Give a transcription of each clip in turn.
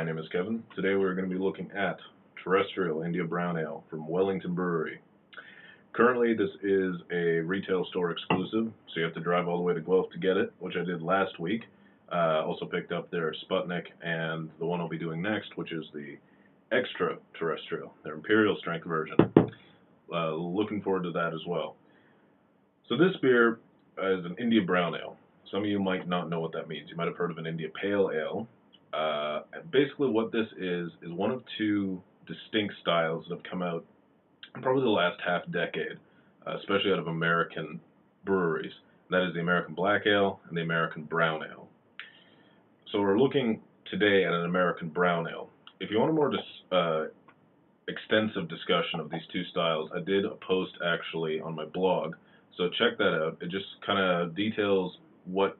My name is Kevin. Today we're going to be looking at Terrestrial India Brown Ale from Wellington Brewery. Currently this is a retail store exclusive, so you have to drive all the way to Guelph to get it, which I did last week. Also picked up their Sputnik and the one I'll be doing next, which is the Extra Terrestrial, their Imperial Strength version. Looking forward to that as well. So this beer is an India Brown Ale. Some of you might not know what that means. You might have heard of an India Pale Ale. Basically what this is one of two distinct styles that have come out in probably the last half decade, especially out of American breweries. That is the American Black Ale and the American Brown Ale. So we're looking today at an American Brown Ale. If you want a more extensive discussion of these two styles, I did a post actually on my blog, so check that out. It just kind of details what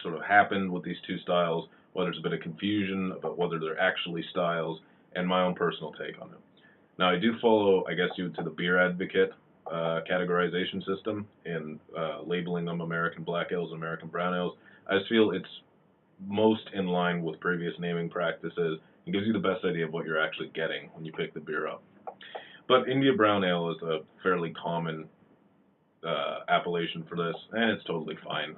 sort of happened with these two styles, whether there's a bit of confusion about whether they're actually styles, and my own personal take on it. Now, I do follow, I guess, you to the Beer Advocate categorization system in labeling them American Black Ales and American Brown Ales. I just feel it's most in line with previous naming practices and gives you the best idea of what you're actually getting when you pick the beer up. But India Brown Ale is a fairly common appellation for this, and it's totally fine.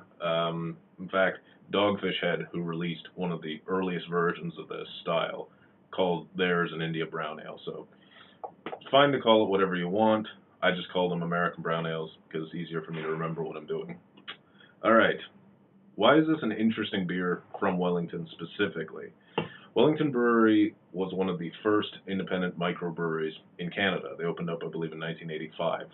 In fact, Dogfish Head, who released one of the earliest versions of this style, called theirs an India Brown Ale. So it's fine to call it whatever you want. I just call them American Brown Ales because it's easier for me to remember what I'm doing. All right. Why is this an interesting beer from Wellington specifically? Wellington Brewery was one of the first independent microbreweries in Canada. They opened up, I believe, in 1985.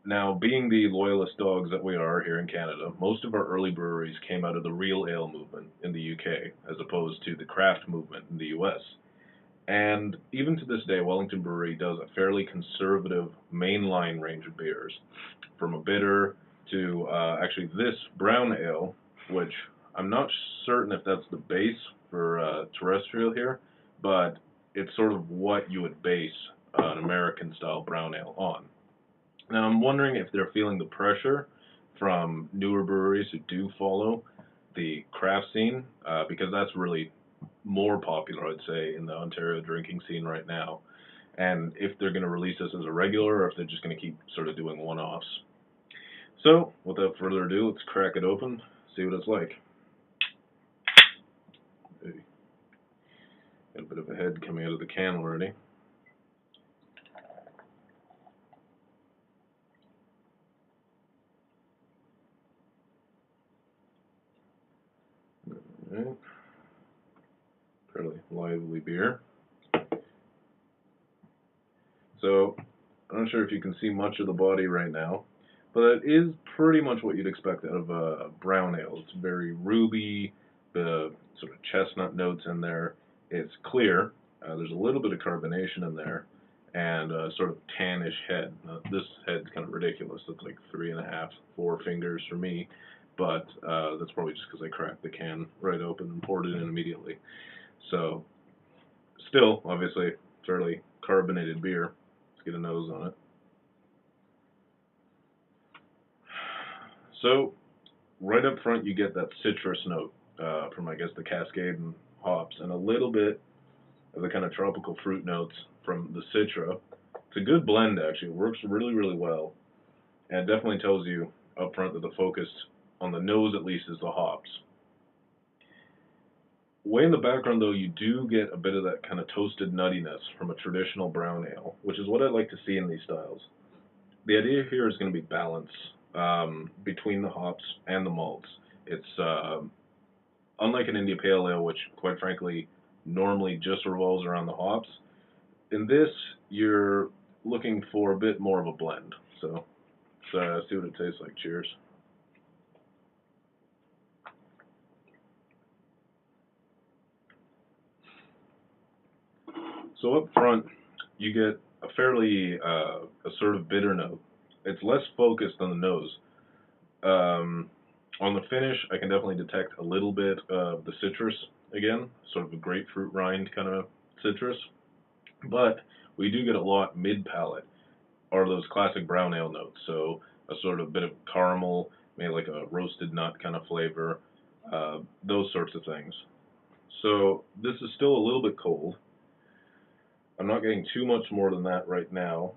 Now, being the loyalist dogs that we are here in Canada, most of our early breweries came out of the real ale movement in the UK, as opposed to the craft movement in the US. And even to this day, Wellington Brewery does a fairly conservative mainline range of beers, from a bitter to actually this brown ale, which I'm not certain if that's the base for Terrestrial here, but it's sort of what you would base an American-style brown ale on. Now, I'm wondering if they're feeling the pressure from newer breweries who do follow the craft scene, because that's really more popular, I'd say, in the Ontario drinking scene right now. And if they're going to release this as a regular, or if they're just going to keep sort of doing one-offs. So, without further ado, let's crack it open, see what it's like. Hey. Got a bit of a head coming out of the can already. Right. Fairly lively beer. So, I'm not sure if you can see much of the body right now, but it is pretty much what you'd expect out of a brown ale. It's very ruby, the sort of chestnut notes in there. It's clear. There's a little bit of carbonation in there, and sort of tannish head. This head's kind of ridiculous. It's like 3.5, 4 fingers for me. But that's probably just because I cracked the can right open and poured it in immediately. So, still, obviously, fairly carbonated beer. Let's get a nose on it. So, right up front, you get that citrus note from, I guess, the Cascade and hops, and a little bit of the kind of tropical fruit notes from the Citra. It's a good blend, actually. It works really, really well, and it definitely tells you up front that the focus on the nose, at least, is the hops. Way in the background, though, you do get a bit of that kind of toasted nuttiness from a traditional brown ale, which is what I like to see in these styles. The idea here is going to be balance between the hops and the malts. It's unlike an India Pale Ale, which, quite frankly, normally just revolves around the hops. In this, you're looking for a bit more of a blend. So let's see what it tastes like. Cheers. So up front, you get a fairly assertive bitter note. It's less focused on the nose. On the finish, I can definitely detect a little bit of the citrus again, sort of a grapefruit rind kind of citrus. But we do get a lot mid-palate, are those classic brown ale notes. So a sort of bit of caramel, maybe like a roasted nut kind of flavor, those sorts of things. So this is still a little bit cold. I'm not getting too much more than that right now,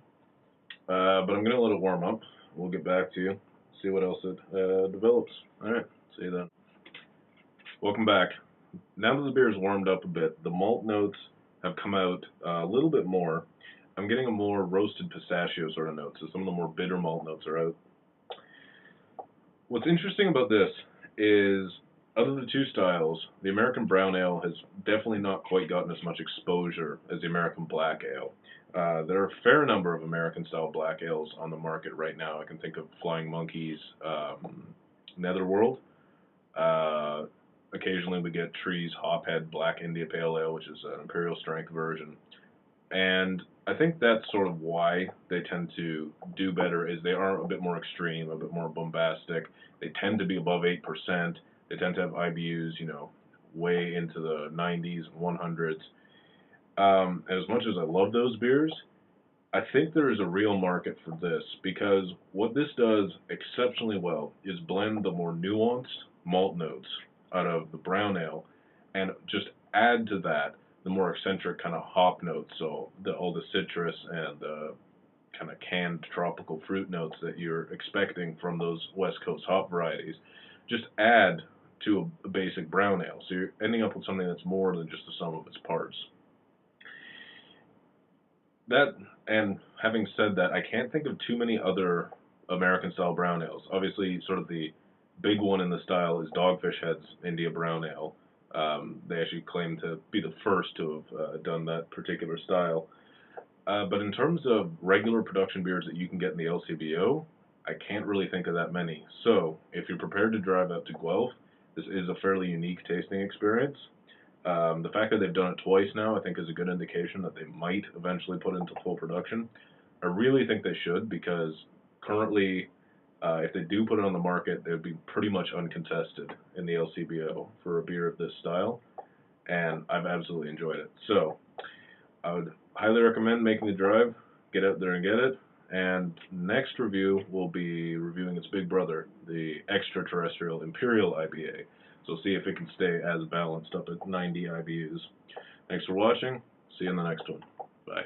but I'm going to let it warm up. We'll get back to you, see what else it develops. All right, see you then. Welcome back. Now that the beer's warmed up a bit, the malt notes have come out a little bit more. I'm getting a more roasted pistachio sort of note, so some of the more bitter malt notes are out. What's interesting about this is, out of the two styles, the American Brown Ale has definitely not quite gotten as much exposure as the American Black Ale. There are a fair number of American-style black ales on the market right now. I can think of Flying Monkey's Netherworld. Uh, Occasionally we get Tree's Hophead Black India Pale Ale, which is an imperial strength version. And I think that's sort of why they tend to do better, is they are a bit more extreme, a bit more bombastic. They tend to be above 8%. They tend to have IBUs, way into the 90s and 100s. As much as I love those beers, I think there is a real market for this, because what this does exceptionally well is blend the more nuanced malt notes out of the brown ale and just add to that the more eccentric kind of hop notes, so all the citrus and the kind of canned tropical fruit notes that you're expecting from those West Coast hop varieties, just add to a basic brown ale. So you're ending up with something that's more than just the sum of its parts. That, and having said that, I can't think of too many other American style brown ales. Obviously, sort of the big one in the style is Dogfish Head's India Brown Ale. They actually claim to be the first to have done that particular style. But in terms of regular production beers that you can get in the LCBO, I can't really think of that many. So, if you're prepared to drive out to Guelph, this is a fairly unique tasting experience. The fact that they've done it twice now, I think, is a good indication that they might eventually put into full production. I really think they should, because currently, if they do put it on the market, they would be pretty much uncontested in the LCBO for a beer of this style, and I've absolutely enjoyed it. So, I would highly recommend making the drive, get out there and get it. And next review will be reviewing its big brother, the extraterrestrial Imperial IBA. So see if it can stay as balanced up at 90 IBUs. Thanks for watching. See you in the next one. Bye.